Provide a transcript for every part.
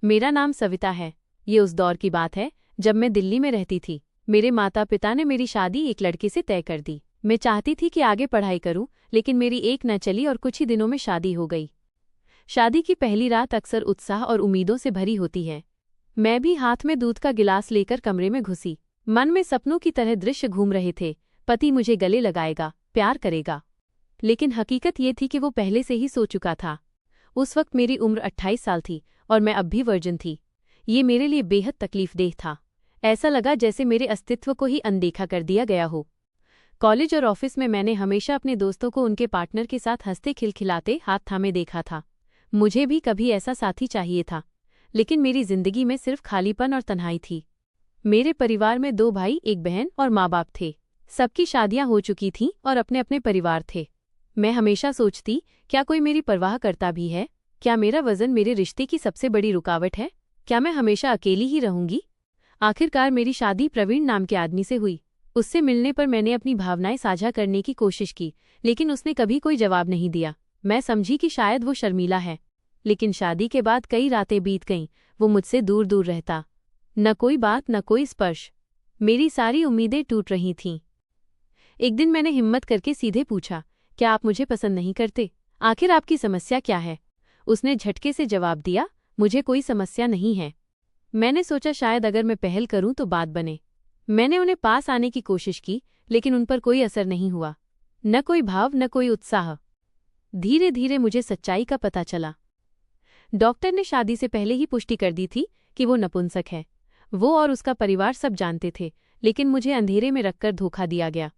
मेरा नाम सविता है। ये उस दौर की बात है जब मैं दिल्ली में रहती थी। मेरे माता पिता ने मेरी शादी एक लड़के से तय कर दी। मैं चाहती थी कि आगे पढ़ाई करूं, लेकिन मेरी एक न चली और कुछ ही दिनों में शादी हो गई। शादी की पहली रात अक्सर उत्साह और उम्मीदों से भरी होती है। मैं भी हाथ में दूध का गिलास लेकर कमरे में घुसी। मन में सपनों की तरह दृश्य घूम रहे थे। पति मुझे गले लगाएगा, प्यार करेगा। लेकिन हकीकत ये थी कि वो पहले से ही सो चुका था। उस वक्त मेरी उम्र 28 साल थी और मैं अब भी वर्जिन थी। ये मेरे लिए बेहद तकलीफदेह था। ऐसा लगा जैसे मेरे अस्तित्व को ही अनदेखा कर दिया गया हो। कॉलेज और ऑफिस में मैंने हमेशा अपने दोस्तों को उनके पार्टनर के साथ हंसते खिलखिलाते हाथ थामे देखा था। मुझे भी कभी ऐसा साथी चाहिए था, लेकिन मेरी जिंदगी में सिर्फ खालीपन और तन्हाई थी। मेरे परिवार में 2 भाई, 1 बहन और माँ बाप थे। सबकी शादियां हो चुकी थीं और अपने अपने परिवार थे। मैं हमेशा सोचती, क्या कोई मेरी परवाह करता भी है? क्या मेरा वजन मेरे रिश्ते की सबसे बड़ी रुकावट है? क्या मैं हमेशा अकेली ही रहूंगी? आखिरकार मेरी शादी प्रवीण नाम के आदमी से हुई। उससे मिलने पर मैंने अपनी भावनाएं साझा करने की कोशिश की, लेकिन उसने कभी कोई जवाब नहीं दिया। मैं समझी कि शायद वो शर्मीला है। लेकिन शादी के बाद कई रातें बीत गईं। वो मुझसे दूर दूर रहता। न कोई बात, न कोई स्पर्श। मेरी सारी उम्मीदें टूट रही थीं। एक दिन मैंने हिम्मत करके सीधे पूछा, क्या आप मुझे पसंद नहीं करते? आखिर आपकी समस्या क्या है? उसने झटके से जवाब दिया, मुझे कोई समस्या नहीं है। मैंने सोचा शायद अगर मैं पहल करूं तो बात बने। मैंने उन्हें पास आने की कोशिश की, लेकिन उन पर कोई असर नहीं हुआ। न कोई भाव, न कोई उत्साह। धीरे धीरे मुझे सच्चाई का पता चला। डॉक्टर ने शादी से पहले ही पुष्टि कर दी थी कि वो नपुंसक है। वो और उसका परिवार सब जानते थे, लेकिन मुझे अंधेरे में रखकर धोखा दिया गया।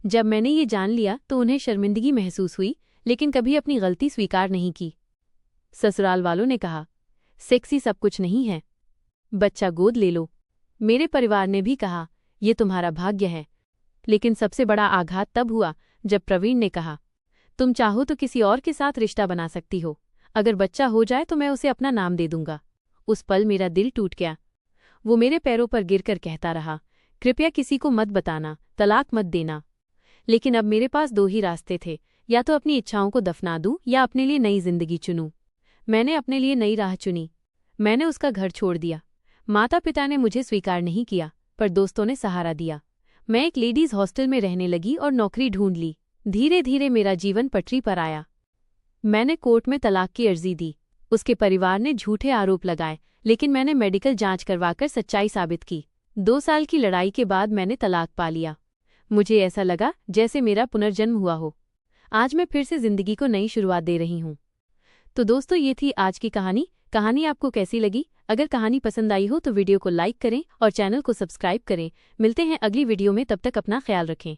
जब मैंने ये जान लिया तो उन्हें शर्मिंदगी महसूस हुई, लेकिन कभी अपनी गलती स्वीकार नहीं की। ससुराल वालों ने कहा, सेक्सी सब कुछ नहीं है, बच्चा गोद ले लो। मेरे परिवार ने भी कहा, ये तुम्हारा भाग्य है। लेकिन सबसे बड़ा आघात तब हुआ जब प्रवीण ने कहा, तुम चाहो तो किसी और के साथ रिश्ता बना सकती हो। अगर बच्चा हो जाए तो मैं उसे अपना नाम दे दूंगा। उस पल मेरा दिल टूट गया। वो मेरे पैरों पर गिरकर कहता रहा, कृपया किसी को मत बताना, तलाक मत देना। लेकिन अब मेरे पास 2 ही रास्ते थे, या तो अपनी इच्छाओं को दफना दूं या अपने लिए नई जिंदगी चुनूं। मैंने अपने लिए नई राह चुनी। मैंने उसका घर छोड़ दिया। माता पिता ने मुझे स्वीकार नहीं किया, पर दोस्तों ने सहारा दिया। मैं एक लेडीज हॉस्टल में रहने लगी और नौकरी ढूंढ ली। धीरे धीरे मेरा जीवन पटरी पर आया। मैंने कोर्ट में तलाक की अर्जी दी। उसके परिवार ने झूठे आरोप लगाए, लेकिन मैंने मेडिकल जांच करवाकर सच्चाई साबित की। 2 साल की लड़ाई के बाद मैंने तलाक पा लिया। मुझे ऐसा लगा जैसे मेरा पुनर्जन्म हुआ हो। आज मैं फिर से जिंदगी को नई शुरुआत दे रही हूँ। तो दोस्तों, ये थी आज की कहानी। कहानी आपको कैसी लगी? अगर कहानी पसंद आई हो तो वीडियो को लाइक करें और चैनल को सब्सक्राइब करें। मिलते हैं अगली वीडियो में, तब तक अपना ख्याल रखें।